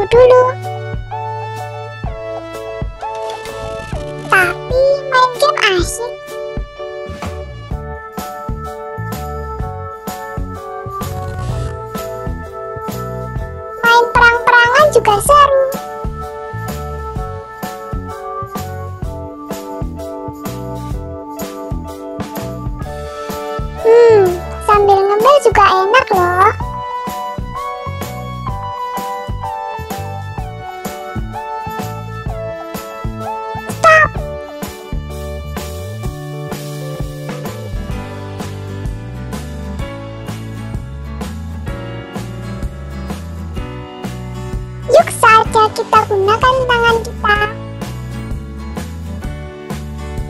Tunggu dulu. Tapi main game asik. Main perang-perangan juga seru. Sambil ngemil juga enak loh. Stop! Yuk saja kita gunakan tangan kita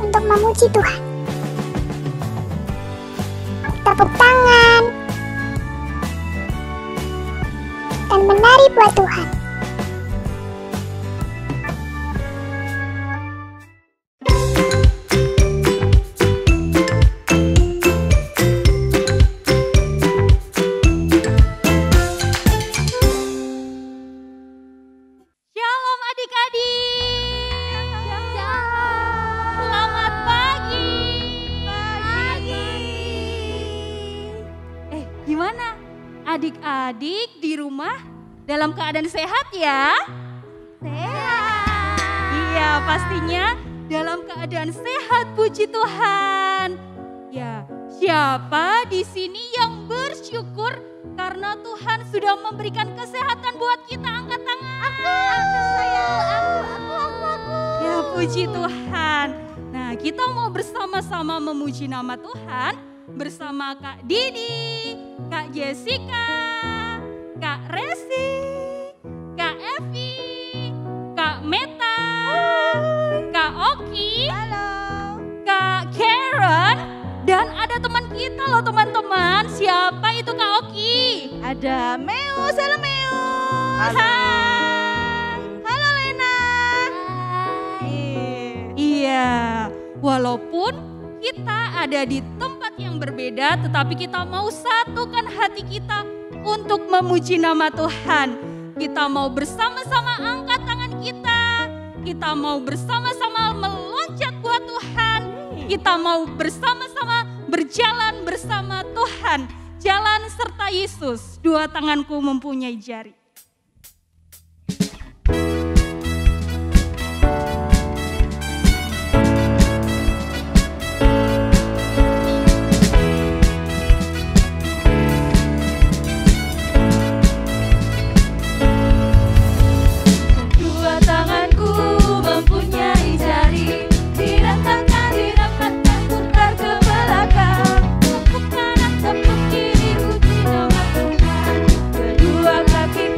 untuk memuji Tuhan. Tepuk tangan dan menari buat Tuhan. Shalom adik-adik. Selamat pagi. Gimana? Adik-adik di rumah dalam keadaan sehat ya? Sehat. Iya, pastinya dalam keadaan sehat, puji Tuhan. Ya, siapa di sini yang bersyukur karena Tuhan sudah memberikan kesehatan buat kita? Angkat tangan. Aku. Ya, puji Tuhan. Nah, kita mau bersama-sama memuji nama Tuhan bersama Kak Didi, Kak Jessica, Kak Resi, Kak Evi, Kak Meta, Kak Oki, Kak Karen, dan ada teman kita loh teman-teman. Siapa itu Kak Oki? Ada Meus, halo Meus. Hai. Halo Lena. Hai. Iya, walaupun kita ada di tempat yang berbeda, tetapi kita mau satukan hati kita untuk memuji nama Tuhan. Kita mau bersama-sama angkat tangan kita. Kita mau bersama-sama meloncat buat Tuhan. Kita mau bersama-sama berjalan bersama Tuhan. Jalan serta Yesus, dua tanganku mempunyai jari. Tepuk kiri, puji nama Tuhan. Kedua kaki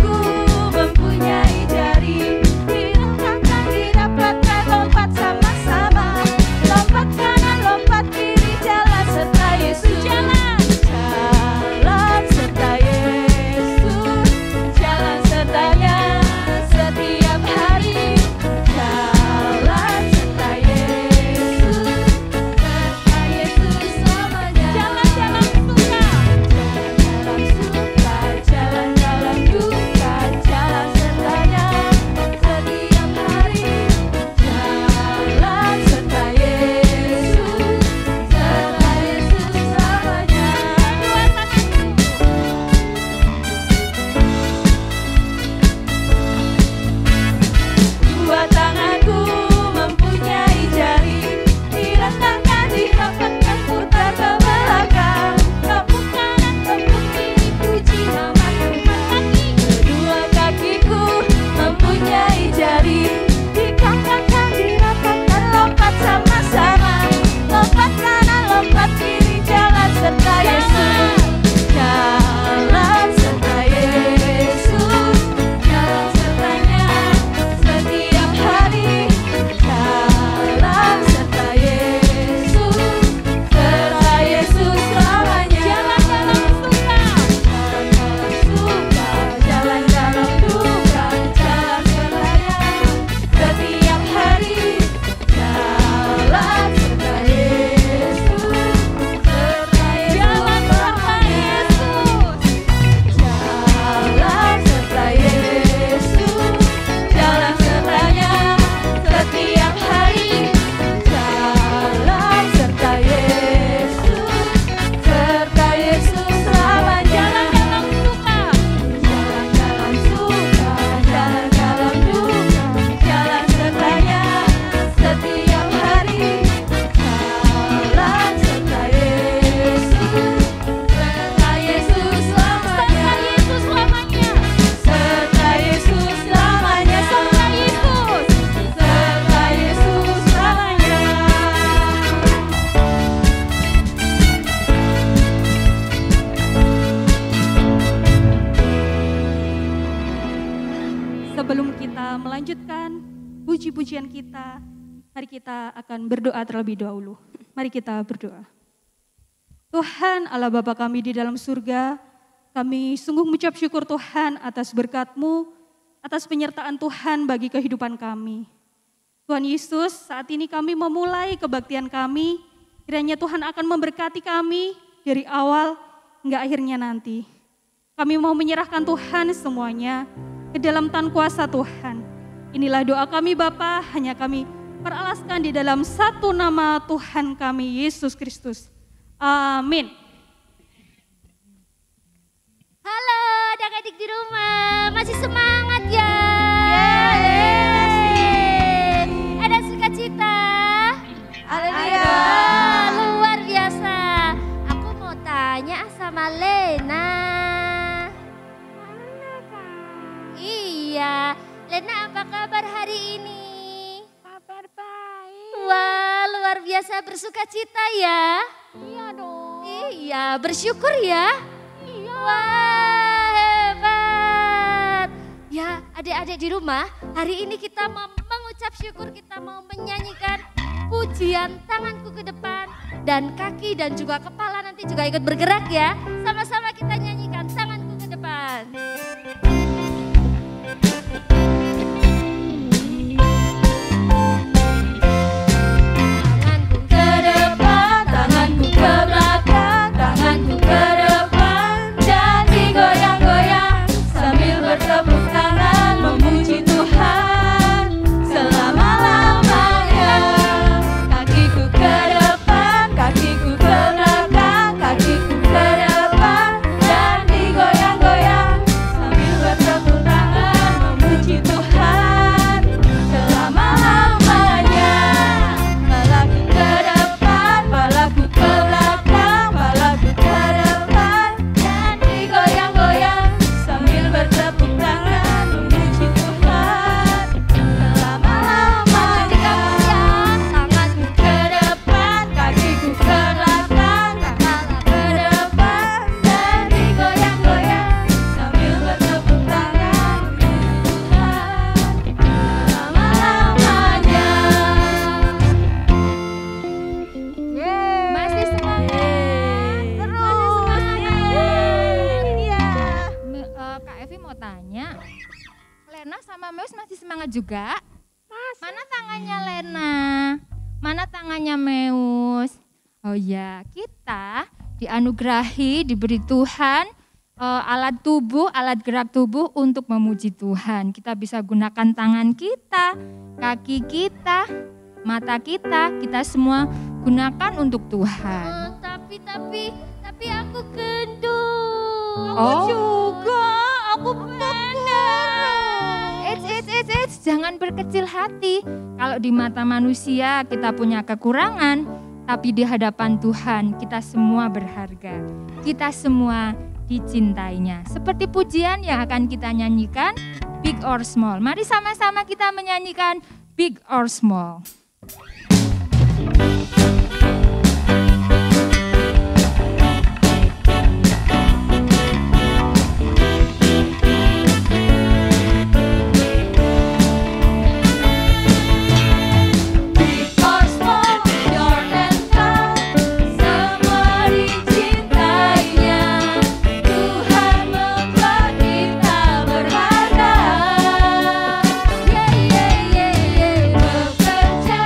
puji-pujian kita, mari kita akan berdoa terlebih dahulu. Mari kita berdoa. Tuhan Allah Bapa kami di dalam surga, kami sungguh mengucap syukur Tuhan atas berkat-Mu, atas penyertaan Tuhan bagi kehidupan kami. Tuhan Yesus, saat ini kami memulai kebaktian kami, kiranya Tuhan akan memberkati kami dari awal hingga akhirnya nanti. Kami mau menyerahkan Tuhan semuanya ke dalam tangan kuasa Tuhan. Inilah doa kami Bapa, hanya kami peralaskan di dalam satu nama Tuhan kami, Yesus Kristus. Amin. Halo adik-adik di rumah, masih semangat ya? Ada sukacita? Haleluya. Luar biasa. Aku mau tanya sama Lena. Iya, Lena apa kabar hari ini? Kabar baik. Wah, luar biasa bersukacita ya? Iya dong. Iya, bersyukur ya? Iya. Wah, hebat. Ya, adik-adik di rumah, hari ini kita mau mengucap syukur, kita mau menyanyikan pujian tanganku ke depan dan kaki dan juga kepala nanti juga ikut bergerak ya. Sama-sama kita nyanyikan tanganku ke depan. Tanganku ke depan, tanganku ke belakang, tanganku ke depan dan digoyang-goyang sambil bertepuk tangan memuji Tuhan selama-lamanya. Kakiku ke depan, kakiku ke belakang, kakiku ke depan dan digoyang-goyang sambil bertepuk tangan memuji Tuhan selama-lamanya. Palaku ke depan, palaku ke belakang, palaku ke depan dan digoyang-goyang sambil bertepuk tangan memuji Tuhan selama-lamanya. Tanganku ke depan, kakiku ke belakang, kepala ke depan dan digoyang-goyang sambil bertepuk tangan memuji Tuhan selama-lamanya. Masih semangat. Terus. Iya. Kak Evi mau tanya, Lena sama Meus masih semangat juga? Mana tangannya Lena? Mana tangannya Meus? Oh ya, kita dianugerahi, diberi Tuhan alat tubuh, alat gerak tubuh untuk memuji Tuhan. Kita bisa gunakan tangan kita, kaki kita, mata kita semua gunakan untuk Tuhan. Tapi aku gendut. Oh. Juga, aku Eits, jangan berkecil hati. Kalau di mata manusia kita punya kekurangan, tapi di hadapan Tuhan kita semua berharga. Kita semua dicintainya. Seperti pujian yang akan kita nyanyikan, Big or Small. Mari sama-sama kita menyanyikan Big or Small. Bekerja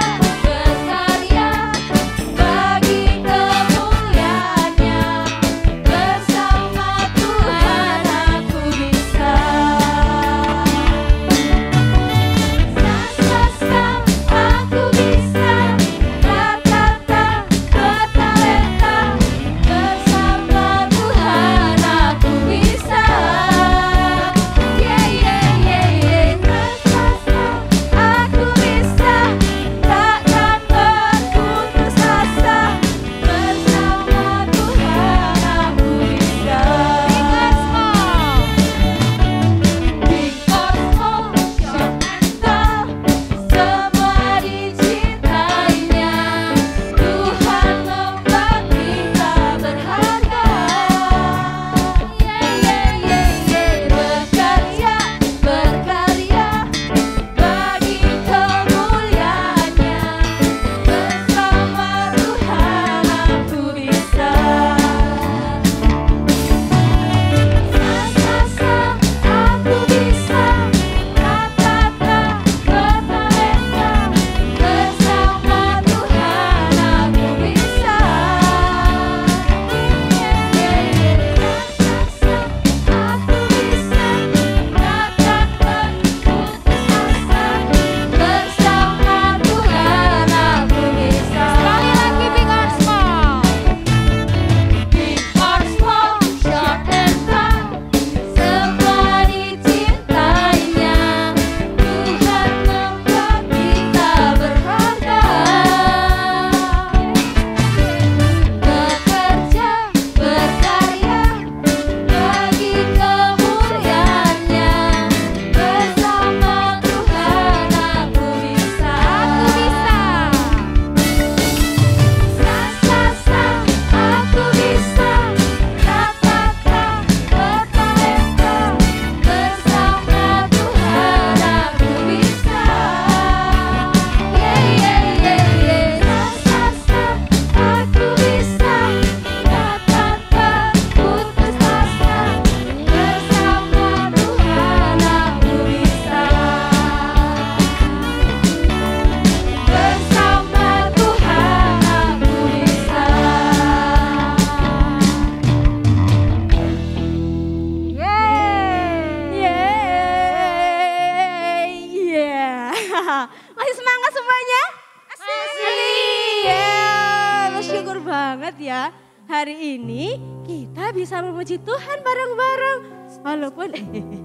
ya, hari ini kita bisa memuji Tuhan bareng-bareng. Walaupun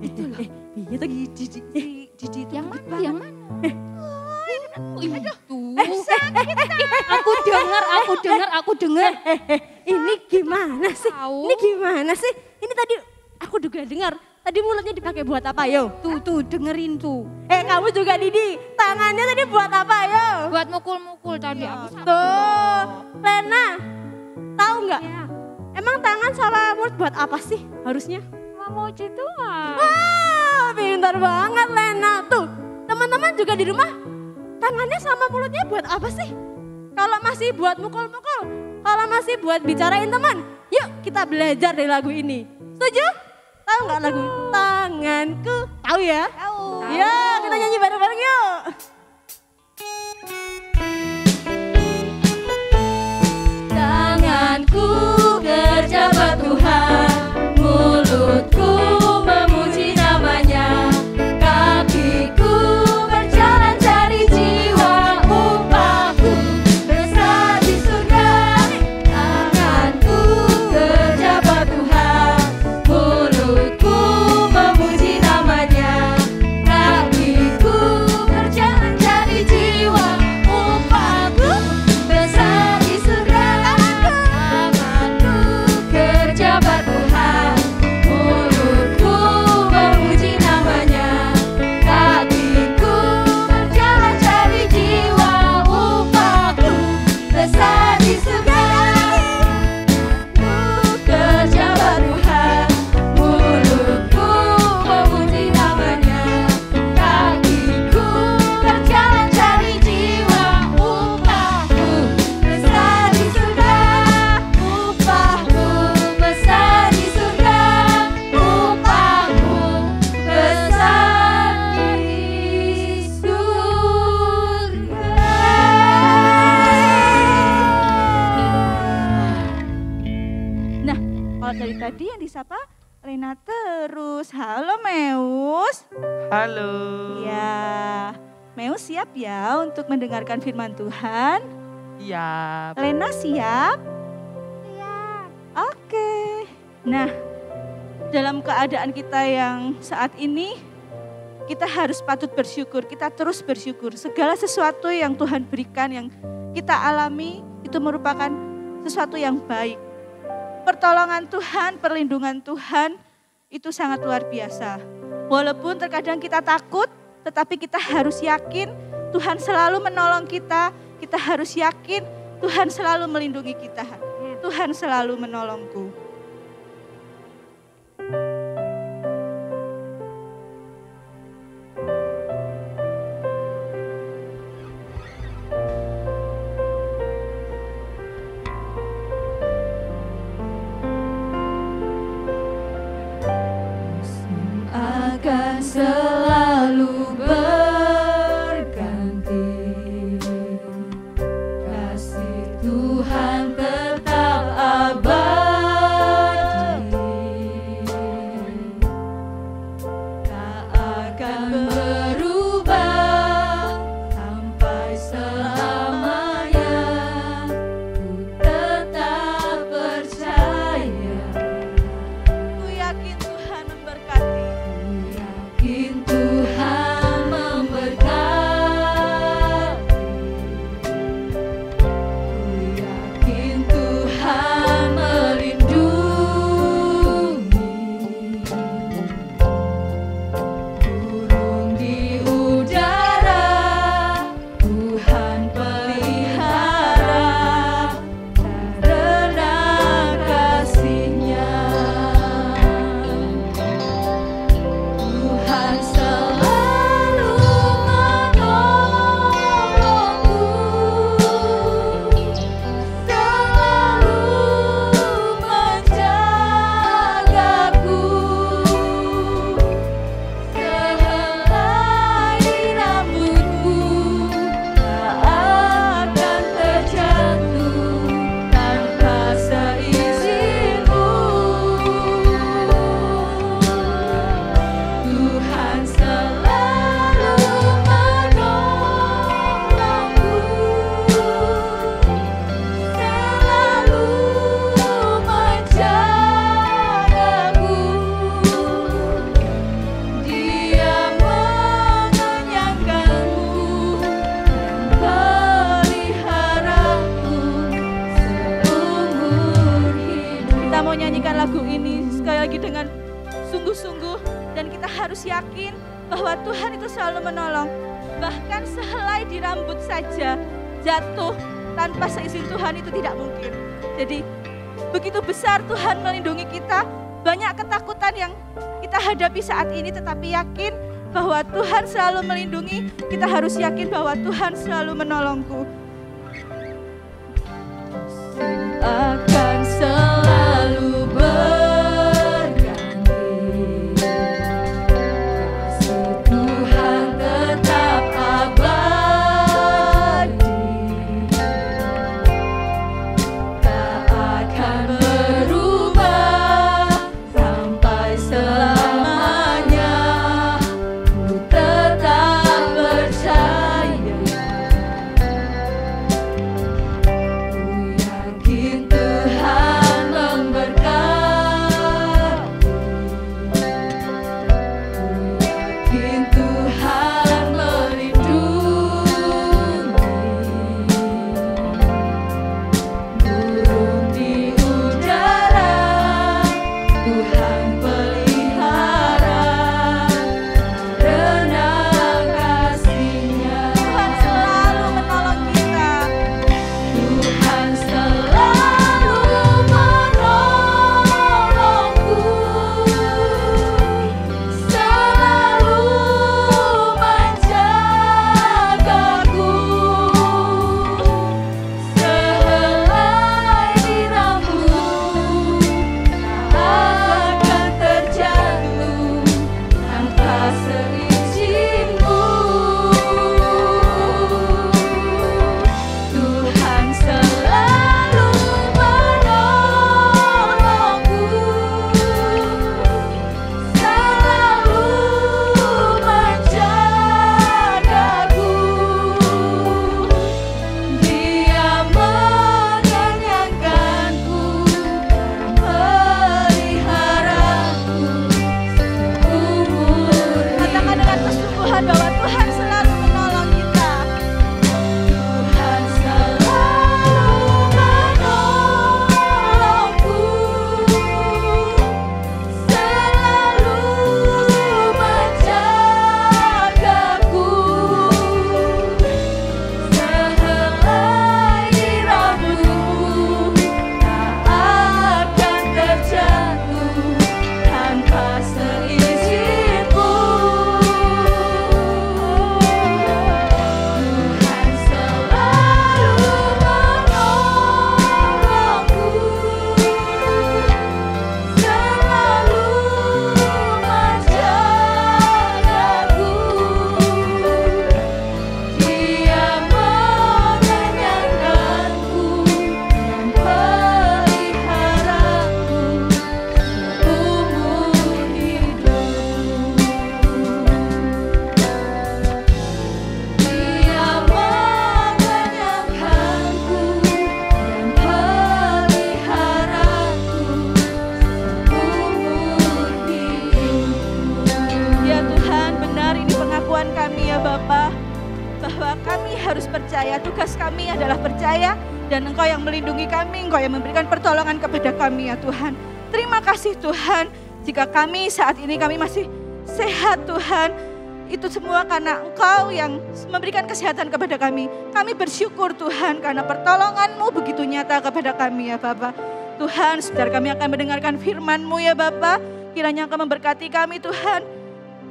itu loh, iya tadi Yang mana? Yang mana? Aku dengar. Ini gimana sih? Tahu. Ini gimana sih? Ini tadi aku juga dengar. Tadi mulutnya dipakai buat apa yo? Tuh dengerin tuh. Kamu juga Didi, tangannya tadi buat apa yo? Buat mukul-mukul tadi aku sama. Tuh, Lena, tahu nggak? Ya, Emang tangan sama mulut buat apa sih harusnya? Memuji Tuhan. Wah, pintar banget Lena. Tuh, teman-teman juga di rumah, tangannya sama mulutnya buat apa sih? Kalau masih buat mukul-mukul, kalau masih buat bicarain teman, yuk kita belajar dari lagu ini. Setuju? Tahu nggak lagu Tanganku? Tahu ya? Tahu. Ya, kita nyanyi bareng-bareng yuk. Tanganku terjabat Tuhan, mulutku memuji namanya, kakiku berjalan cari jiwa, upahku besar di surga. Tanganku terjabat Tuhan, mulutku memuji namanya, kakiku berjalan cari jiwa, upahku besar di surga. Tanganku terjabat Tuhan, mulutku memuji namanya, kakiku berjalan cari jiwa, upahku besar di surga. Terjabat Tuhan, mulutku memuji namanya, kakiku berjalan cari jiwa, upahku besar di surga. Upahku besar di surga, upahku besar di surga. Nah, kalau dari tadi yang disapa Lena terus. Halo Meus. Halo. Ya, Meus siap ya untuk mendengarkan firman Tuhan? Siap. Lena siap? Siap. Oke. Nah, dalam keadaan kita yang saat ini, kita harus patut bersyukur. Kita terus bersyukur. Segala sesuatu yang Tuhan berikan, yang kita alami, itu merupakan sesuatu yang baik. Pertolongan Tuhan, perlindungan Tuhan, itu sangat luar biasa. Walaupun terkadang kita takut, tetapi kita harus yakin Tuhan selalu menolong kita. Kita harus yakin Tuhan selalu melindungi kita. Tuhan selalu menolongku. Akan selalu berganti, kasih Tuhan tetap abadi. mau nyanyikan lagu ini sekali lagi dengan sungguh-sungguh, dan kita harus yakin bahwa Tuhan itu selalu menolong. Bahkan sehelai di rambut saja jatuh tanpa seizin Tuhan itu tidak mungkin. Jadi begitu besar Tuhan melindungi kita. Banyak ketakutan yang kita hadapi saat ini, tetapi yakin bahwa Tuhan selalu melindungi. Kita harus yakin bahwa Tuhan selalu menolongku. Akan selalu berganti, kasih Tuhan tetap abadi, tak akan berubah sampai selamanya. Ku tetap percaya, yakin Tuhan memberkati, yakin Tuhan melindungi, burung di udara Tuhan pelihara, renang kasih-Nya. Tuhan selalu menolong kita. Tuhan selalu menolongku, selalu menjagaku, sehelai di rambut tak akan terjatuh tanpa seizinku. Tuhan selalu menolongku, selalu menjagaku, Dia mengenyangkanku, memeliharaku seumur hidup. Katakan dengan kesungguhan bahwa Tuhan selalu menolong kita. Tuhan selalu menolongku, selalu menjagaku, sehelai di rambutku tak akan terjatuh tanpa seizinku. Tuhan selalu menolongku, selalu menjagaku, Dia mengenyangkanku dan peliharaku seumur hidup. Dia mengenyangkanku dan peliharaku seumur hidupku. Ya Tuhan, benar ini pengakuan kami ya Bapa, bahwa kami harus percaya, tugas kami adalah percaya, dan Engkau yang melindungi kami, Engkau yang memberikan pertolongan kepada kami ya Tuhan. Terima kasih Tuhan, jika kami saat ini kami masih sehat Tuhan, itu semua karena Engkau yang memberikan kesehatan kepada kami. Kami bersyukur Tuhan karena pertolongan-Mu begitu nyata kepada kami ya Bapa. Tuhan, sebentar kami akan mendengarkan firman-Mu ya Bapa, kiranya Engkau memberkati kami Tuhan.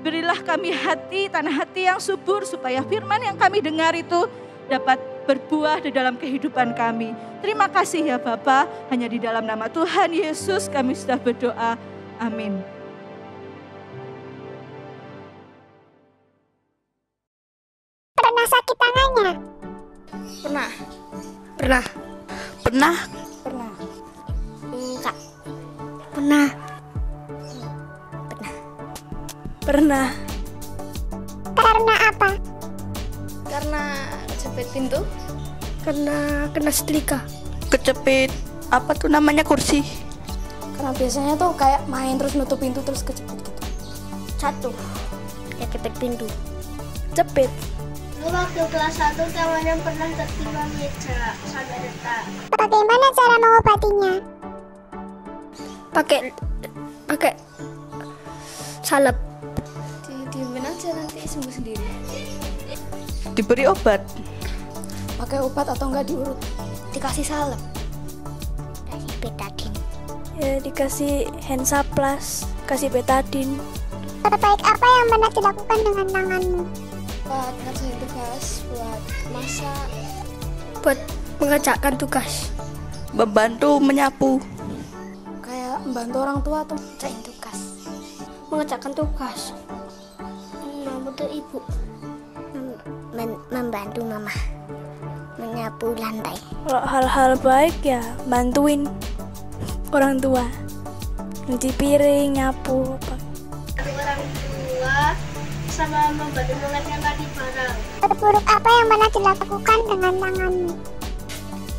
Berilah kami hati, tanah hati yang subur, supaya firman yang kami dengar itu dapat berbuah di dalam kehidupan kami. Terima kasih ya Bapa, hanya di dalam nama Tuhan Yesus kami sudah berdoa. Amin. Pernah sakit tangannya? Pernah. Pernah. Pernah. Pernah. Enggak. Pernah. Pernah. Karena apa? Karena kejepit pintu. Karena kena setrika. Kejepit apa tuh namanya, kursi. Karena biasanya tuh kayak main terus nutup pintu terus kejepit gitu. Jatuh. Ya ketek pintu. Jepit. Waktu kelas 1 tangannya pernah tertimpa meja sampai retak. Bagaimana cara mengobatinya? pakai salep. Diemin aja nanti sembuh sendiri. Diberi obat. Pakai obat atau enggak diurut. Dikasih salep. Kasih betadin. Ya dikasih Hansaplast, kasih betadin. Terbaik apa yang pernah dilakukan dengan tanganmu? Buat ngerjain tugas, buat masak, buat mengerjakan tugas. Membantu menyapu. Kayak membantu orang tua atau mengerjain tugas. Mengerjakan tugas. Membantu ibu. Membantu mama. Menyapu lantai. Kalau hal-hal baik ya bantuin orang tua. Nyuci piring, nyapu apa. Orang tua sama membantu mengantarkan barang. Terburuk apa yang pernah dilakukan dengan tanganmu?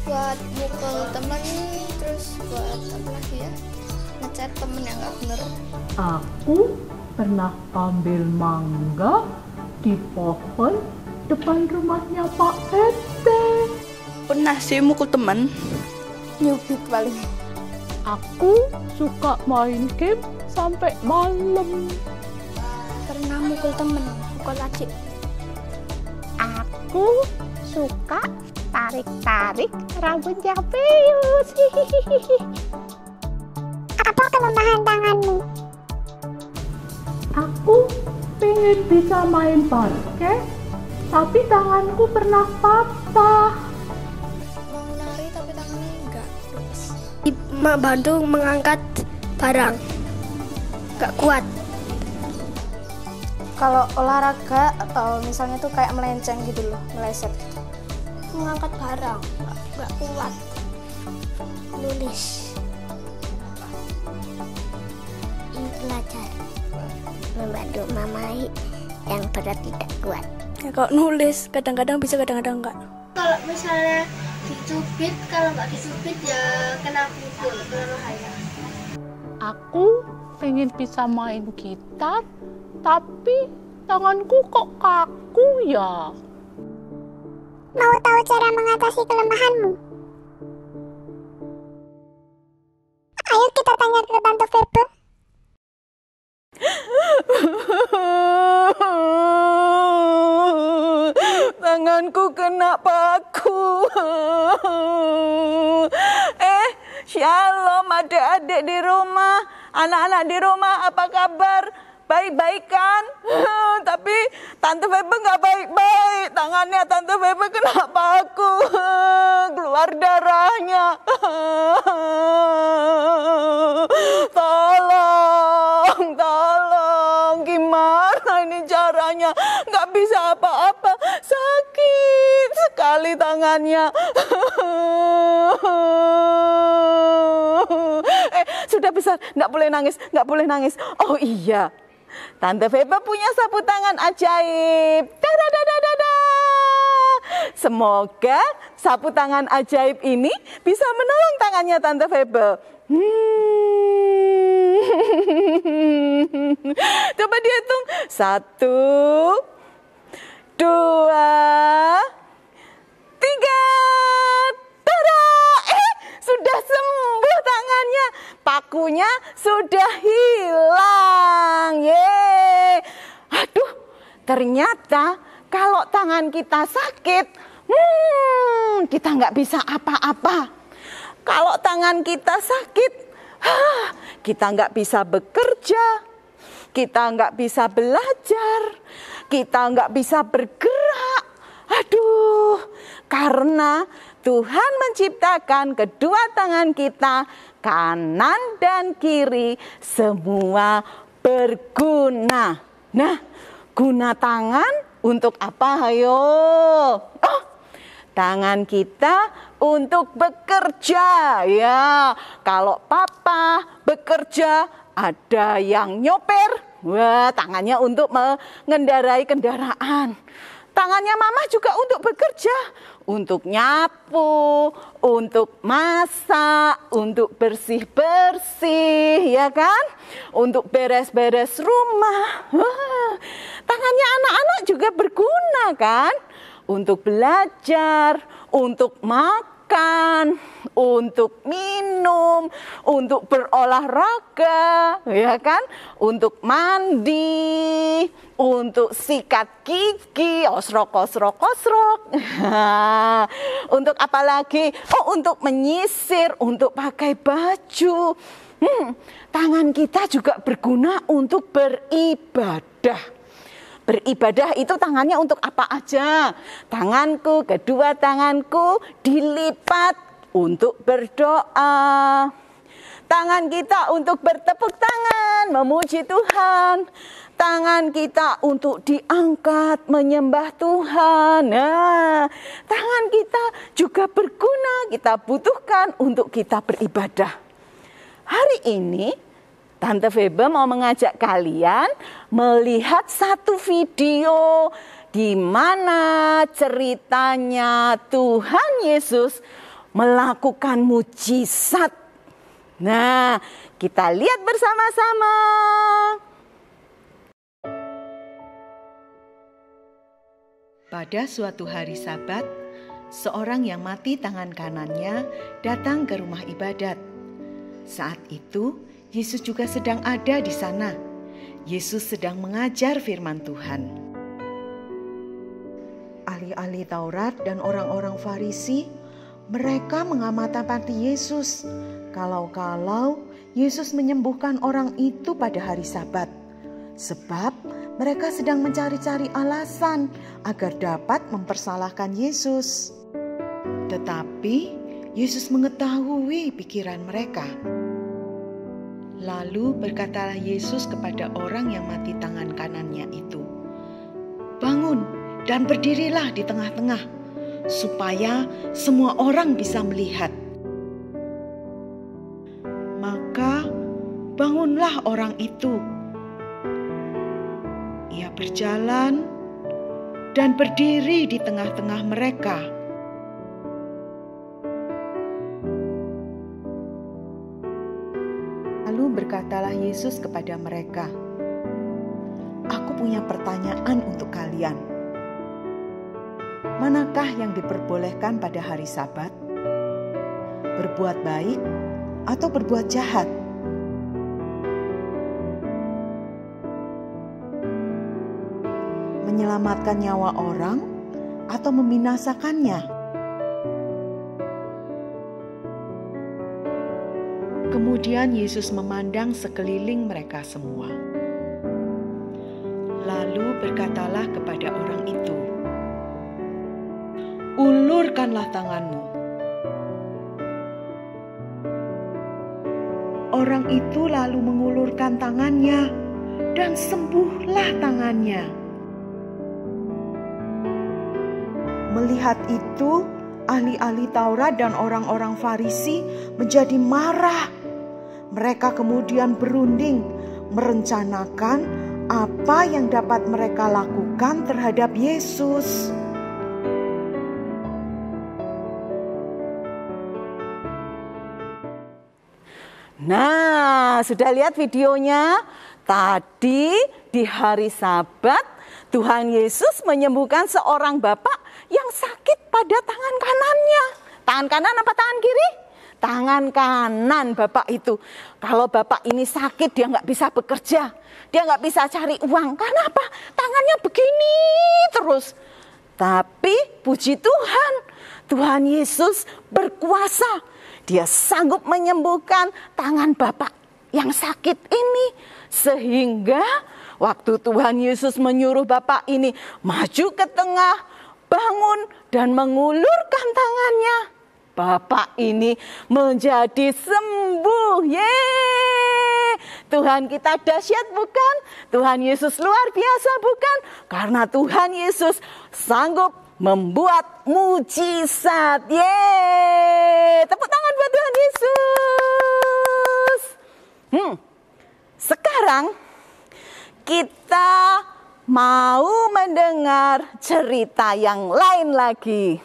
Buat mukul temen, terus buat apa lagi ya? Ngecat temen yang nggak bener. Aku pernah ambil mangga di pohon depan rumahnya Pak RT. Pernah sih mukul teman. Nyubit paling. Aku suka main game sampai malam. Pernah mukul temen, mukul adik. Aku suka tarik-tarik rambutnya Pius. Apa kelemahan tanganmu? Aku pengen bisa main basket, tapi tanganku pernah patah. Mau nari tapi tangannya enggak. Bantu mengangkat barang. Enggak kuat. Kalau olahraga atau misalnya tuh kayak melenceng gitu loh, meleset gitu. Mengangkat barang, enggak kuat. Nulis. Belajar. Membantu mamai yang berat tidak kuat. Ya kalau nulis kadang-kadang bisa, kadang-kadang enggak. Kalau misalnya dicubit, kalau nggak dicubit ya kena pukul, kena bahaya. Aku pengen bisa main gitar, tapi tanganku kok kaku ya. Mau tahu cara mengatasi kelemahanmu? Ayo kita tanya ke Tante Febe. Tanganku kena paku. Shalom adik-adik di rumah, anak-anak di rumah, apa kabar? Baik-baik kan? Tapi Tante Febe nggak baik-baik. Tangannya Tante Febe kena paku, keluar darahnya. Tolong, gimana ini caranya? Nggak bisa apa-apa, sakit sekali tangannya. Sudah besar, nggak boleh nangis. Oh iya, Tante Febe punya sapu tangan ajaib. Semoga sapu tangan ajaib ini bisa menolong tangannya Tante Febe. Coba dihitung. 1, 2, 3. Tada! Sudah sembuh tangannya. Pakunya sudah hilang. Yeay. Aduh, ternyata kalau tangan kita sakit, kita nggak bisa apa-apa. Kalau tangan kita sakit, kita nggak bisa bekerja, kita nggak bisa belajar, kita nggak bisa bergerak. Aduh, karena Tuhan menciptakan kedua tangan kita, kanan dan kiri, semua berguna. Nah, guna tangan untuk apa? Ayo. Oh, tangan kita untuk bekerja. Ya, kalau papa bekerja, ada yang nyoper. Wah, tangannya untuk mengendarai kendaraan. Tangannya mama juga untuk bekerja, untuk nyapu, untuk masak, untuk bersih-bersih, ya kan? Untuk beres-beres rumah. Tangannya anak-anak juga berguna kan? Untuk belajar, untuk makan, untuk minum. minum, untuk berolahraga, ya kan? Untuk mandi, untuk sikat gigi, osrok. Untuk apa lagi? Oh, untuk menyisir, untuk pakai baju. Tangan kita juga berguna untuk beribadah. Beribadah itu tangannya untuk apa aja? Tanganku, kedua tanganku dilipat untuk berdoa. Tangan kita untuk bertepuk tangan, memuji Tuhan. Tangan kita untuk diangkat, menyembah Tuhan. Nah, tangan kita juga berguna, kita butuhkan untuk kita beribadah. Hari ini Tante Febe mau mengajak kalian melihat satu video di mana ceritanya Tuhan Yesus melakukan mujizat. Nah, kita lihat bersama-sama. Pada suatu hari Sabat, seorang yang mati tangan kanannya datang ke rumah ibadat. Saat itu, Yesus juga sedang ada di sana. Yesus sedang mengajar firman Tuhan. Ahli-ahli Taurat dan orang-orang Farisi, mereka mengamati Yesus. Kalau-kalau Yesus menyembuhkan orang itu pada hari Sabat. Sebab mereka sedang mencari-cari alasan agar dapat mempersalahkan Yesus. Tetapi Yesus mengetahui pikiran mereka. Lalu berkatalah Yesus kepada orang yang mati tangan kanannya itu, "Bangun dan berdirilah di tengah-tengah, supaya semua orang bisa melihat." Maka bangunlah orang itu. Ia berjalan dan berdiri di tengah-tengah mereka. Lalu berkatalah Yesus kepada mereka, "Aku punya pertanyaan untuk kalian. Manakah yang diperbolehkan pada hari Sabat? Berbuat baik atau berbuat jahat? Menyelamatkan nyawa orang atau membinasakannya?" Kemudian Yesus memandang sekeliling mereka semua. Lalu berkatalah kepada orang itu, "Ulurkanlah tanganmu." Orang itu lalu mengulurkan tangannya dan sembuhlah tangannya. Melihat itu, ahli-ahli Taurat dan orang-orang Farisi menjadi marah. Mereka kemudian berunding, merencanakan apa yang dapat mereka lakukan terhadap Yesus. Nah, sudah lihat videonya? Tadi di hari Sabat, Tuhan Yesus menyembuhkan seorang bapak yang sakit pada tangan kanannya. Tangan kanan apa tangan kiri? Tangan kanan bapak itu. Kalau bapak ini sakit, dia nggak bisa bekerja. Dia nggak bisa cari uang. Karena apa? Tangannya begini terus. Tapi puji Tuhan, Tuhan Yesus berkuasa. Dia sanggup menyembuhkan tangan bapak yang sakit ini. Sehingga waktu Tuhan Yesus menyuruh bapak ini maju ke tengah, bangun dan mengulurkan tangannya, bapak ini menjadi sembuh. Yeay! Tuhan kita dahsyat bukan? Tuhan Yesus luar biasa bukan? Karena Tuhan Yesus sanggup membuat mujizat. Yeay! Tepuk tangan buat Tuhan Yesus. Sekarang kita mau mendengar cerita yang lain lagi.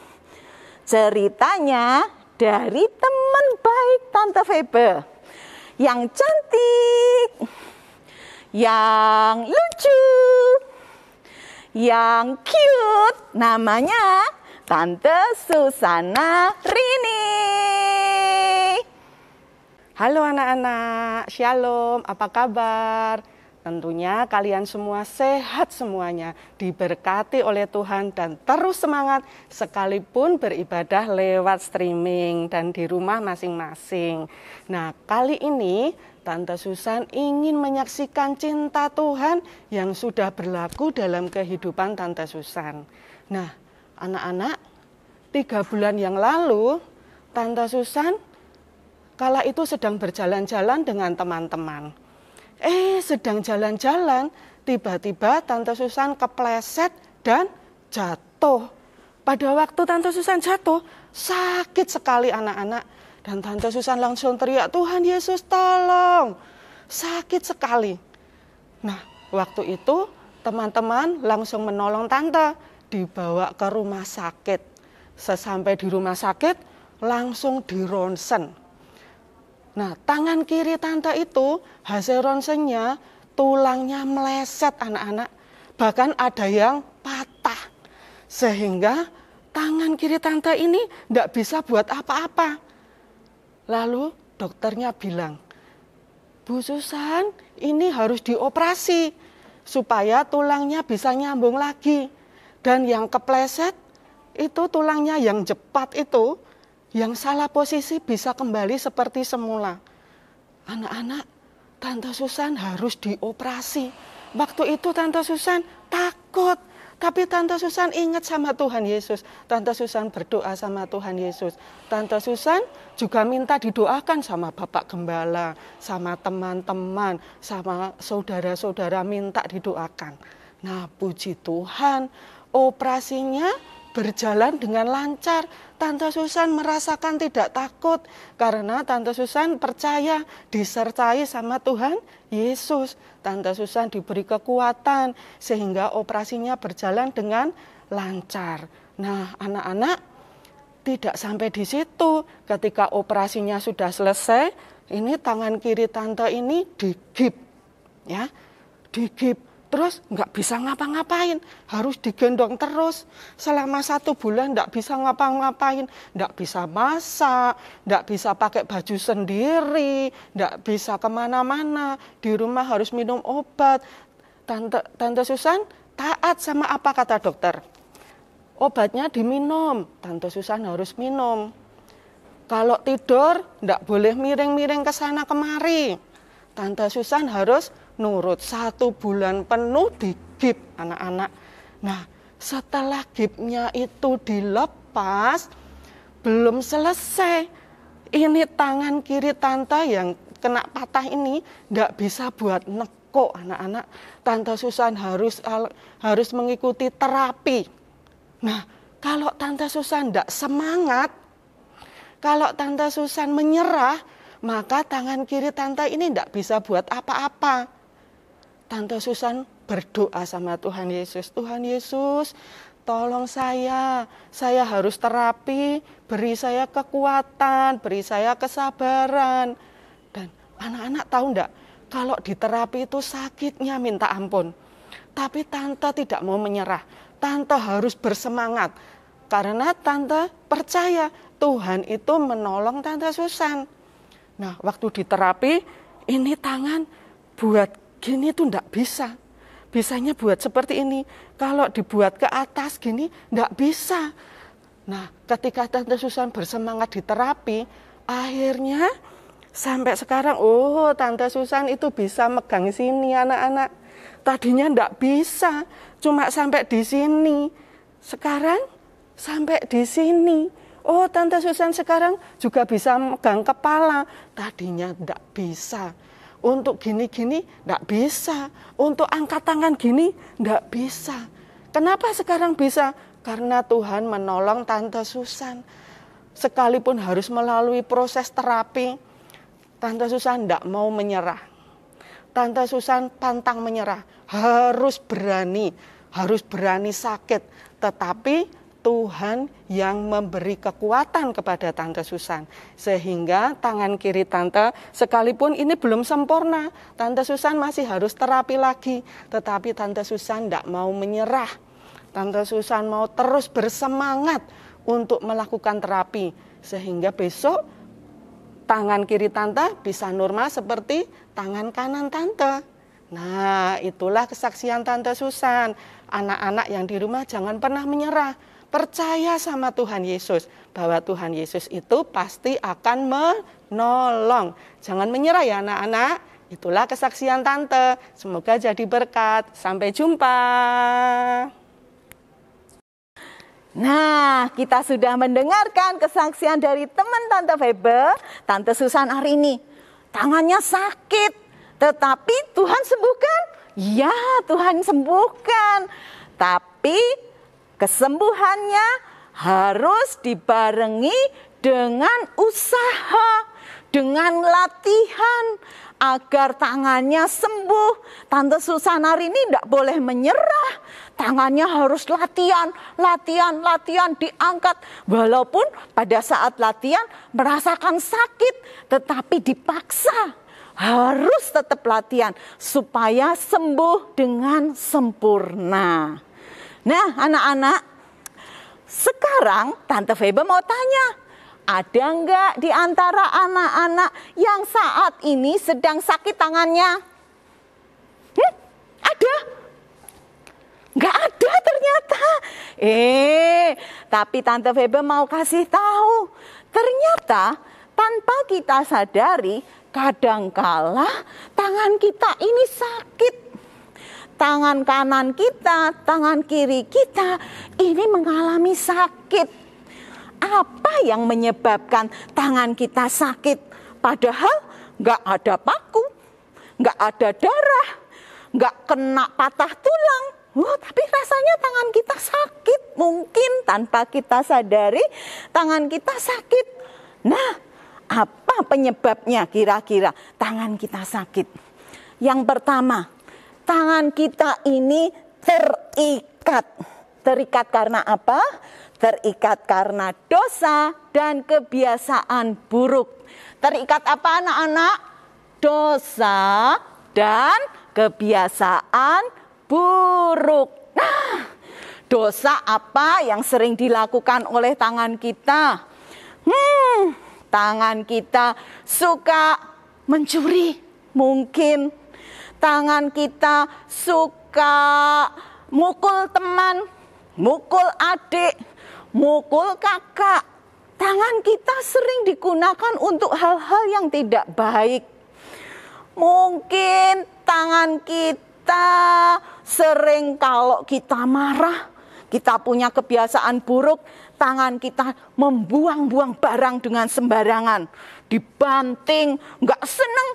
Ceritanya dari teman baik Tante Febe. Yang cantik, yang lucu, yang cute. Namanya Tante Susana Rini. Halo anak-anak, shalom, apa kabar? Tentunya kalian semua sehat semuanya, diberkati oleh Tuhan dan terus semangat sekalipun beribadah lewat streaming dan di rumah masing-masing. Nah, kali ini Tante Susan ingin menyaksikan cinta Tuhan yang sudah berlaku dalam kehidupan Tante Susan. Nah, anak-anak, 3 bulan yang lalu Tante Susan kala itu sedang berjalan-jalan dengan teman-teman. Sedang jalan-jalan, tiba-tiba Tante Susan kepleset dan jatuh. Pada waktu Tante Susan jatuh, sakit sekali anak-anak. Dan Tante Susan langsung teriak, Tuhan Yesus tolong. Sakit sekali. Nah, waktu itu teman-teman langsung menolong Tante, dibawa ke rumah sakit. Sesampai di rumah sakit, langsung dironsen. Nah, tangan kiri Tante itu hasil ronsennya tulangnya meleset anak-anak. Bahkan ada yang patah. Sehingga tangan kiri Tante ini tidak bisa buat apa-apa. Lalu dokternya bilang, Bu Susan ini harus dioperasi supaya tulangnya bisa nyambung lagi. Dan yang kepleset itu tulangnya yang jepat itu, yang salah posisi bisa kembali seperti semula. Anak-anak, Tante Susan harus dioperasi. Waktu itu Tante Susan takut. Tapi Tante Susan ingat sama Tuhan Yesus. Tante Susan berdoa sama Tuhan Yesus. Tante Susan juga minta didoakan sama Bapak Gembala, sama teman-teman, sama saudara-saudara minta didoakan. Nah, puji Tuhan, operasinya berjalan dengan lancar. Tante Susan merasakan tidak takut karena Tante Susan percaya disertai sama Tuhan Yesus. Tante Susan diberi kekuatan sehingga operasinya berjalan dengan lancar. Nah, anak-anak, tidak sampai di situ. Ketika operasinya sudah selesai, ini tangan kiri Tante ini digip, ya, digip. Terus nggak bisa ngapa-ngapain, harus digendong terus. Selama 1 bulan nggak bisa ngapa-ngapain, nggak bisa masak, nggak bisa pakai baju sendiri, nggak bisa kemana-mana. Di rumah harus minum obat. Tante Susan taat sama apa kata dokter. Obatnya diminum, Tante Susan harus minum. Kalau tidur nggak boleh miring-miring ke sana kemari. Tante Susan harus nurut. 1 bulan penuh digip anak-anak. Nah, setelah gipnya itu dilepas, belum selesai. Ini tangan kiri Tante yang kena patah ini nggak bisa buat nekuk anak-anak. Tante Susan harus mengikuti terapi. Nah, kalau Tante Susan nggak semangat, kalau Tante Susan menyerah, maka tangan kiri Tante ini nggak bisa buat apa-apa. Tante Susan berdoa sama Tuhan Yesus. Tuhan Yesus, tolong saya harus terapi, beri saya kekuatan, beri saya kesabaran. Dan anak-anak tahu enggak, kalau di terapi itu sakitnya minta ampun. Tapi Tante tidak mau menyerah. Tante harus bersemangat. Karena Tante percaya Tuhan itu menolong Tante Susan. Nah, waktu di terapi, ini tangan buat gini tuh enggak bisa. Bisanya buat seperti ini. Kalau dibuat ke atas gini enggak bisa. Nah, ketika Tante Susan bersemangat di terapi, akhirnya sampai sekarang, Tante Susan itu bisa megang sini anak-anak. Tadinya enggak bisa, cuma sampai di sini. Sekarang sampai di sini. Tante Susan sekarang juga bisa megang kepala. Tadinya enggak bisa. Untuk gini-gini enggak bisa. Untuk angkat tangan gini enggak bisa. Kenapa sekarang bisa? Karena Tuhan menolong Tante Susan. Sekalipun harus melalui proses terapi, Tante Susan enggak mau menyerah. Tante Susan pantang menyerah. Harus berani sakit. Tetapi Tuhan yang memberi kekuatan kepada Tante Susan. Sehingga tangan kiri Tante, sekalipun ini belum sempurna, Tante Susan masih harus terapi lagi. Tetapi Tante Susan tidak mau menyerah. Tante Susan mau terus bersemangat untuk melakukan terapi. Sehingga besok tangan kiri tante bisa normal seperti tangan kanan tante. Nah, itulah kesaksian Tante Susan. Anak-anak yang di rumah jangan pernah menyerah. Percaya sama Tuhan Yesus, bahwa Tuhan Yesus itu pasti akan menolong. Jangan menyerah ya anak-anak. Itulah kesaksian Tante. Semoga jadi berkat. Sampai jumpa. Nah, kita sudah mendengarkan kesaksian dari teman Tante Febe, Tante Susan hari ini. Tangannya sakit, tetapi Tuhan sembuhkan. Ya, Tuhan sembuhkan. Tapi kesembuhannya harus dibarengi dengan usaha, dengan latihan agar tangannya sembuh. Tante Susan hari ini tidak boleh menyerah. Tangannya harus latihan diangkat. Walaupun pada saat latihan merasakan sakit, tetapi dipaksa. Harus tetap latihan supaya sembuh dengan sempurna. Nah, anak-anak, sekarang Tante Febe mau tanya, ada enggak di antara anak-anak yang saat ini sedang sakit tangannya? Ada? Enggak ada ternyata. Tapi Tante Febe mau kasih tahu. Ternyata tanpa kita sadari, kadangkala tangan kita ini sakit. Tangan kanan kita, tangan kiri kita ini mengalami sakit. Apa yang menyebabkan tangan kita sakit? Padahal nggak ada paku, nggak ada darah, nggak kena patah tulang. Tapi rasanya tangan kita sakit. Mungkin tanpa kita sadari tangan kita sakit. Nah, apa penyebabnya kira-kira tangan kita sakit? Yang pertama, tangan kita ini terikat. Terikat karena apa? Terikat karena dosa dan kebiasaan buruk. Terikat apa anak-anak? Dosa dan kebiasaan buruk. Nah, dosa apa yang sering dilakukan oleh tangan kita? Tangan kita suka mencuri, mungkin. Tangan kita suka mukul teman, mukul adik, mukul kakak. Tangan kita sering digunakan untuk hal-hal yang tidak baik. Mungkin tangan kita sering kalau kita marah, kita punya kebiasaan buruk, tangan kita membuang-buang barang dengan sembarangan. Dibanting, nggak seneng,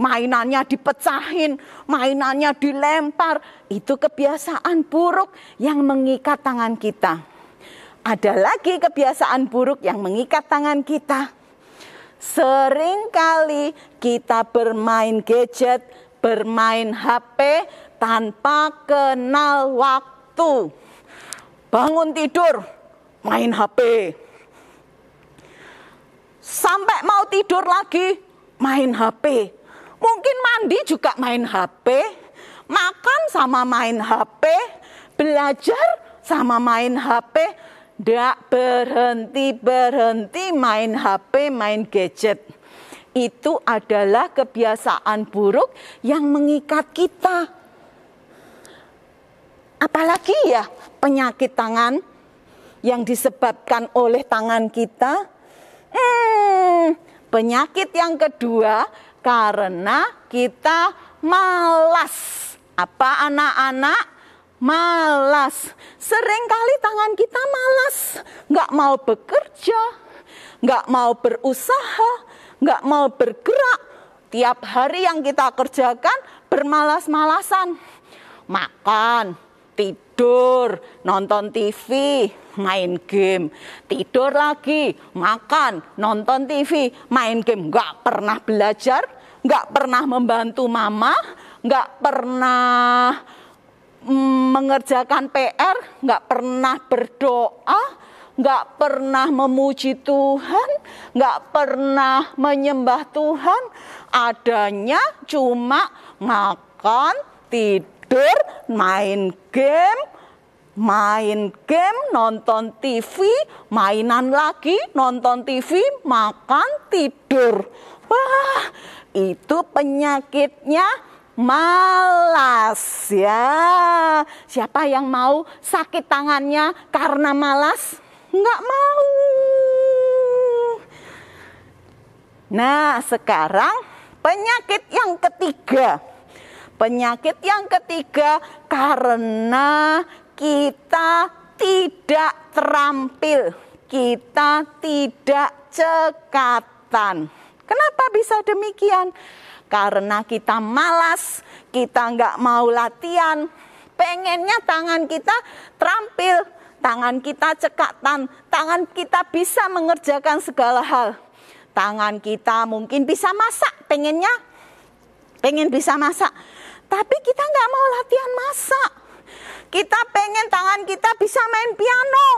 mainannya dipecahin, mainannya dilempar. Itu kebiasaan buruk yang mengikat tangan kita. Ada lagi kebiasaan buruk yang mengikat tangan kita. Seringkali kita bermain gadget, bermain HP tanpa kenal waktu. Bangun tidur, main HP. Sampai mau tidur lagi, main HP. Mungkin mandi juga main HP. Makan sama main HP. Belajar sama main HP. Nggak berhenti main HP, main gadget. Itu adalah kebiasaan buruk yang mengikat kita. Apalagi ya penyakit tangan yang disebabkan oleh tangan kita. Penyakit yang kedua karena kita malas. Apa anak-anak? Malas. Seringkali tangan kita malas. Nggak mau bekerja, nggak mau berusaha, nggak mau bergerak. Tiap hari yang kita kerjakan bermalas-malasan. Makan, tidur, nonton TV, main game. Tidur lagi, makan, nonton TV, main game. Nggak pernah belajar, nggak pernah membantu mama, nggak pernah mengerjakan PR, nggak pernah berdoa, nggak pernah memuji Tuhan, nggak pernah menyembah Tuhan. Adanya cuma makan, tidur, main game, main game, nonton TV, mainan lagi, nonton TV, makan, tidur. Wah, itu penyakitnya malas ya. Siapa yang mau sakit tangannya karena malas? Enggak mau. Nah, sekarang penyakit yang ketiga. Penyakit yang ketiga karena kita tidak terampil, kita tidak cekatan. Kenapa bisa demikian? Karena kita malas, kita nggak mau latihan, pengennya tangan kita terampil, tangan kita cekatan, tangan kita bisa mengerjakan segala hal. Tangan kita mungkin bisa masak, pengen bisa masak. Tapi kita nggak mau latihan masak. Kita pengen tangan kita bisa main piano.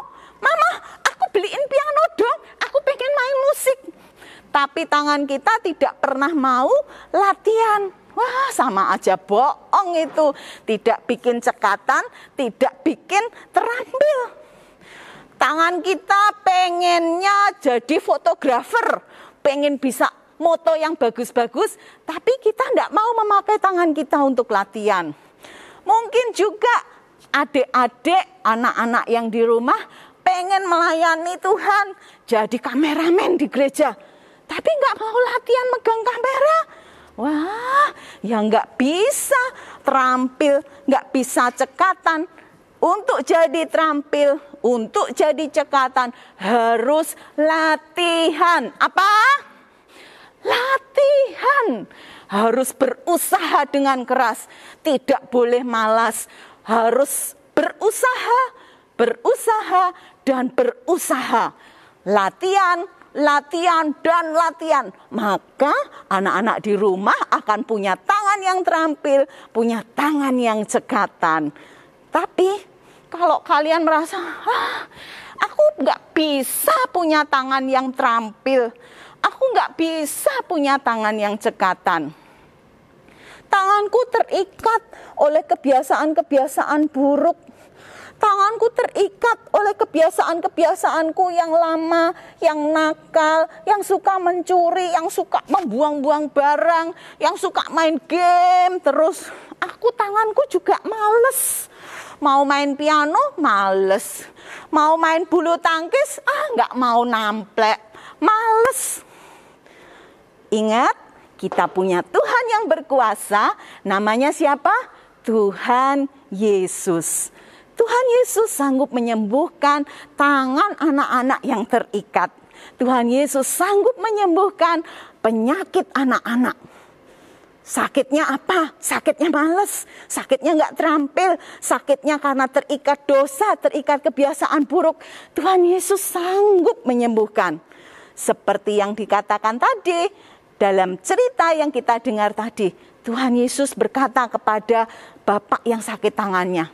Mama, aku beliin piano dong. Aku pengen main musik. Tapi tangan kita tidak pernah mau latihan. Wah, sama aja bohong itu. Tidak bikin cekatan, tidak bikin terampil. Tangan kita pengennya jadi fotografer. Pengen bisa moto yang bagus-bagus, tapi kita tidak mau memakai tangan kita untuk latihan. Mungkin juga adik-adik, anak-anak yang di rumah pengen melayani Tuhan, jadi kameramen di gereja, tapi nggak mau latihan megang kamera. Wah, ya nggak bisa terampil, nggak bisa cekatan. Untuk jadi terampil, untuk jadi cekatan harus latihan. Apa? Latihan, harus berusaha dengan keras, tidak boleh malas, harus berusaha, dan berusaha. Latihan, latihan, dan latihan. Maka anak-anak di rumah akan punya tangan yang terampil, punya tangan yang cekatan. Tapi kalau kalian merasa, aku nggak bisa punya tangan yang terampil, aku nggak bisa punya tangan yang cekatan. Tanganku terikat oleh kebiasaan-kebiasaan buruk. Tanganku terikat oleh kebiasaan-kebiasaanku yang lama, yang nakal, yang suka mencuri, yang suka membuang-buang barang, yang suka main game terus. Tanganku juga males. Mau main piano, males. Mau main bulu tangkis, nggak mau namplek. Males. Ingat, kita punya Tuhan yang berkuasa, namanya siapa? Tuhan Yesus. Tuhan Yesus sanggup menyembuhkan tangan anak-anak yang terikat. Tuhan Yesus sanggup menyembuhkan penyakit anak-anak. Sakitnya apa? Sakitnya males, sakitnya nggak terampil, sakitnya karena terikat dosa, terikat kebiasaan buruk. Tuhan Yesus sanggup menyembuhkan. Seperti yang dikatakan tadi, dalam cerita yang kita dengar tadi, Tuhan Yesus berkata kepada bapak yang sakit tangannya.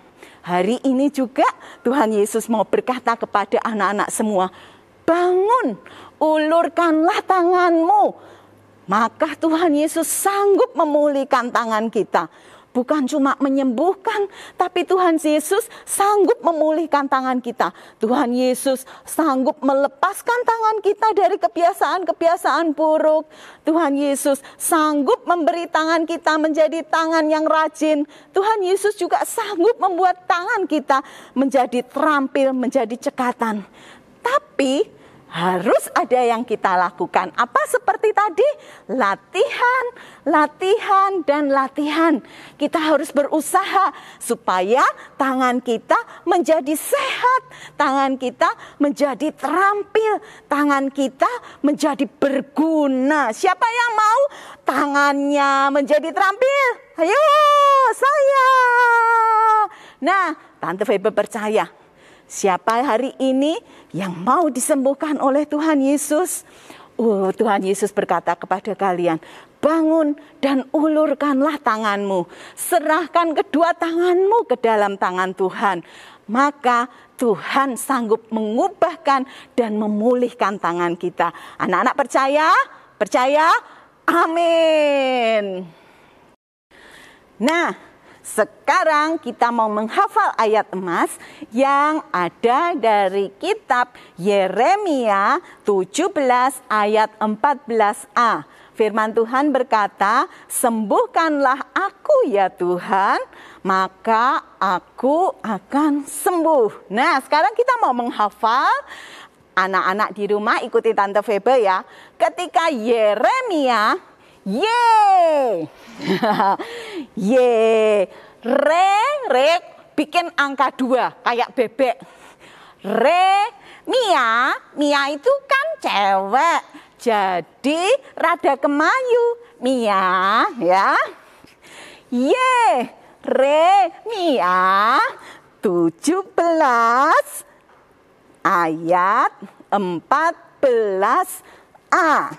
Hari ini juga Tuhan Yesus mau berkata kepada anak-anak semua, bangun, ulurkanlah tanganmu. Maka Tuhan Yesus sanggup memulihkan tangan kita. Bukan cuma menyembuhkan, tapi Tuhan Yesus sanggup memulihkan tangan kita. Tuhan Yesus sanggup melepaskan tangan kita dari kebiasaan-kebiasaan buruk. Tuhan Yesus sanggup memberi tangan kita menjadi tangan yang rajin. Tuhan Yesus juga sanggup membuat tangan kita menjadi terampil, menjadi cekatan. Tapi harus ada yang kita lakukan. Apa seperti tadi? Latihan, latihan, dan latihan. Kita harus berusaha supaya tangan kita menjadi sehat, tangan kita menjadi terampil, tangan kita menjadi berguna. Siapa yang mau tangannya menjadi terampil? Ayo, saya. Nah, Tante Febe percaya, siapa hari ini yang mau disembuhkan oleh Tuhan Yesus? Tuhan Yesus berkata kepada kalian, bangun dan ulurkanlah tanganmu. Serahkan kedua tanganmu ke dalam tangan Tuhan. Maka Tuhan sanggup mengubahkan dan memulihkan tangan kita. Anak-anak percaya? Percaya? Amin. Nah, Sekarang kita mau menghafal ayat emas yang ada dari kitab Yeremia 17 ayat 14a. Firman Tuhan berkata, sembuhkanlah aku ya Tuhan, maka aku akan sembuh. Nah, sekarang kita mau menghafal. Anak-anak di rumah ikuti Tante Febe ya. Ketika Yeremia, re, bikin angka 2 kayak bebek. Mia itu kan cewek. Jadi rada kemayu. Mia ya. Yeremia 17 ayat 14a.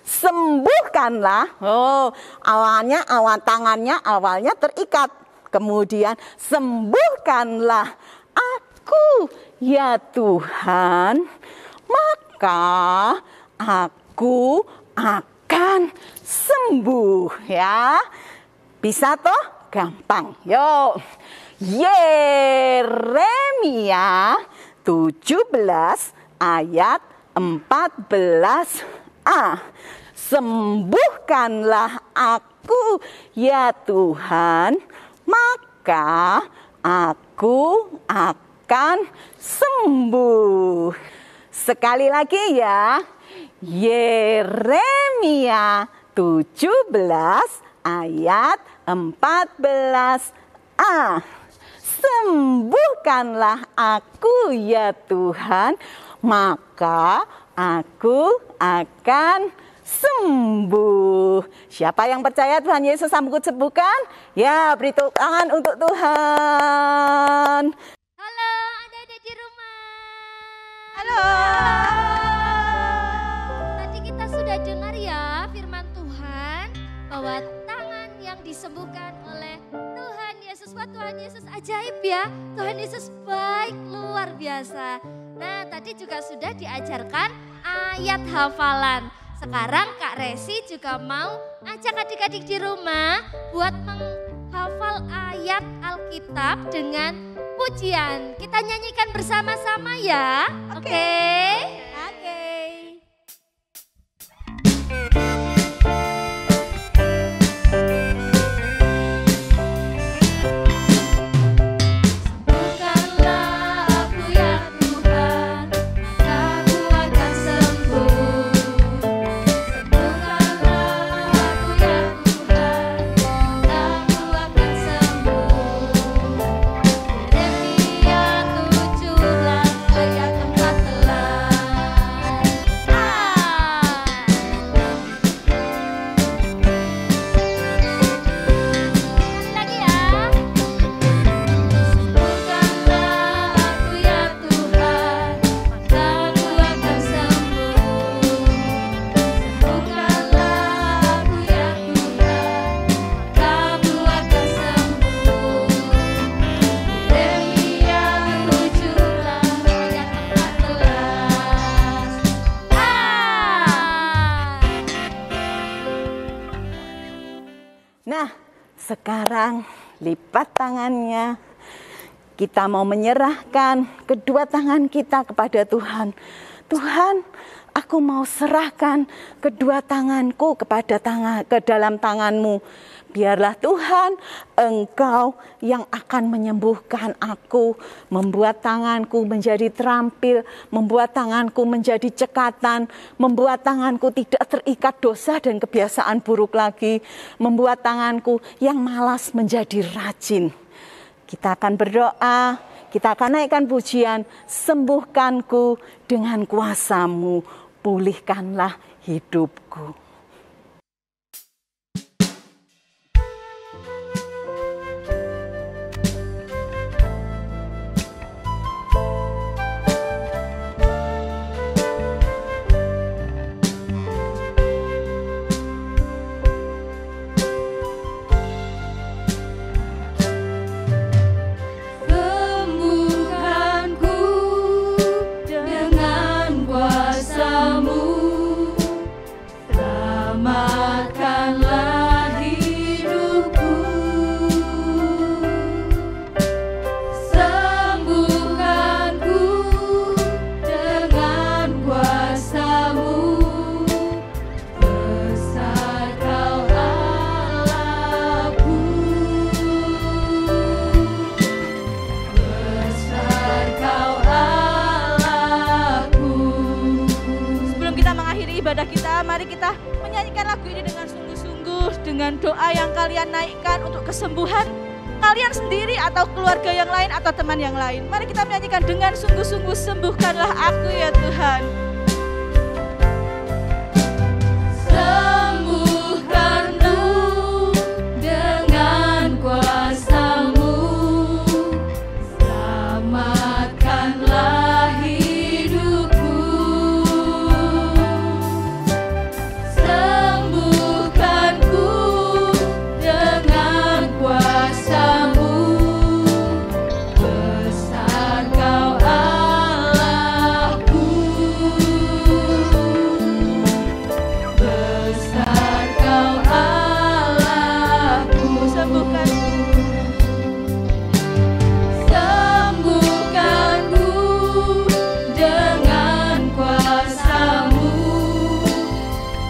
Sembuhkanlah. Tangannya awalnya terikat. Kemudian sembuhkanlah aku ya Tuhan, maka aku akan sembuh ya. Bisa toh? Gampang. Yuk. Yeremia 17 ayat 14a. Sembuhkanlah aku ya Tuhan, maka aku akan sembuh. Sekali lagi ya. Yeremia 17 ayat 14a. Sembuhkanlah aku ya Tuhan, maka aku akan sembuh. Siapa yang percaya Tuhan Yesus sanggup sembuhkan? Ya, beri tepuk tangan untuk Tuhan. Halo, adik-adik di rumah. Halo. Tadi kita sudah dengar ya firman Tuhan bahwa tangan yang disembuhkan oleh Tuhan Yesus. Wah, Tuhan Yesus ajaib ya. Tuhan Yesus baik luar biasa. Nah, tadi juga sudah diajarkan ayat hafalan. Sekarang Kak Resi juga mau ajak adik-adik di rumah buat menghafal ayat Alkitab dengan pujian. Kita nyanyikan bersama-sama ya. Oke. Sekarang lipat tangannya. Kita mau menyerahkan kedua tangan kita kepada Tuhan. Tuhan, aku mau serahkan kedua tanganku ke dalam tangan-Mu. Biarlah Tuhan, Engkau yang akan menyembuhkan aku, membuat tanganku menjadi terampil, membuat tanganku menjadi cekatan, membuat tanganku tidak terikat dosa dan kebiasaan buruk lagi, membuat tanganku yang malas menjadi rajin. Kita akan berdoa, kita akan naikkan pujian, sembuhkanku dengan kuasa-Mu, pulihkanlah hidupku. Dengan kuasa-Mu. minggu ini dengan sungguh-sungguh, dengan doa yang kalian naikkan untuk kesembuhan kalian sendiri atau keluarga yang lain atau teman yang lain. Mari kita menyanyikan dengan sungguh-sungguh, sembuhkanlah aku ya Tuhan. Sembuhkanku dengan kuasa-Mu, selamatkanlah hidupku. Sembuhkanku dengan kuasa-Mu, besar Kau Allahku. Besar Kau Allahku. Sembuhkanku dengan kuasa-Mu,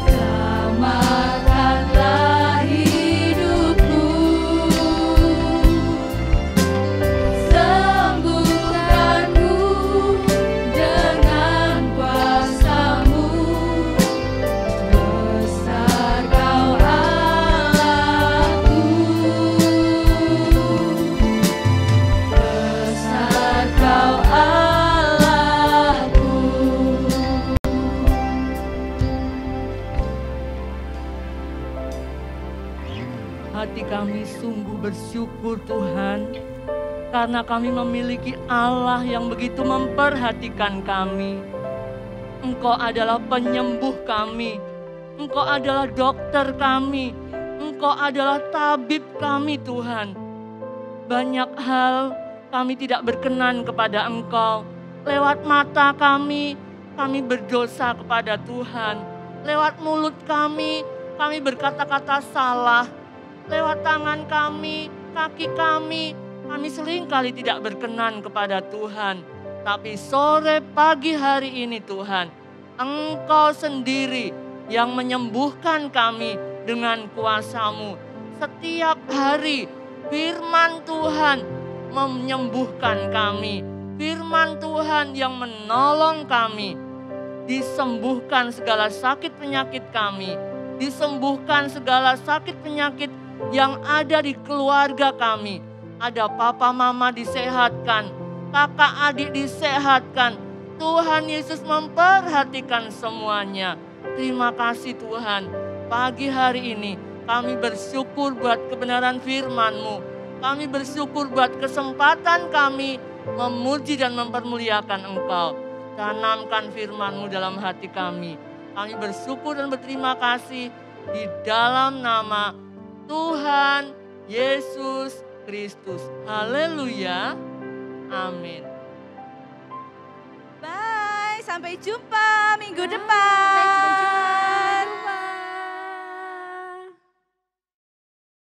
selamatkanlah hidupku. Sembuhkanku dengan kuasa-Mu, besar Kau Allahku. Besar Kau Allahku. Hati kami sungguh bersyukur Tuhan, karena kami memiliki Allah yang begitu memperhatikan kami. Engkau adalah penyembuh kami, Engkau adalah dokter kami, Engkau adalah tabib kami Tuhan. Banyak hal kami tidak berkenan kepada Engkau. Lewat mata kami berdosa kepada Tuhan. Lewat mulut kami berkata-kata salah. Lewat tangan kami, kaki kami seringkali tidak berkenan kepada Tuhan. Tapi sore pagi hari ini Tuhan, Engkau sendiri yang menyembuhkan kami dengan kuasa-Mu. Setiap hari firman Tuhan menyembuhkan kami. Firman Tuhan yang menolong kami. Disembuhkan segala sakit penyakit kami. Disembuhkan segala sakit penyakit yang ada di keluarga kami. Ada papa mama disehatkan, kakak adik disehatkan. Tuhan Yesus memperhatikan semuanya. Terima kasih Tuhan. Pagi hari ini kami bersyukur buat kebenaran firman-Mu. Kami bersyukur buat kesempatan kami memuji dan mempermuliakan Engkau. Tanamkan firman-Mu dalam hati kami. Kami bersyukur dan berterima kasih di dalam nama Tuhan Yesus Kristus. Haleluya. Amin. Bye, sampai jumpa minggu depan.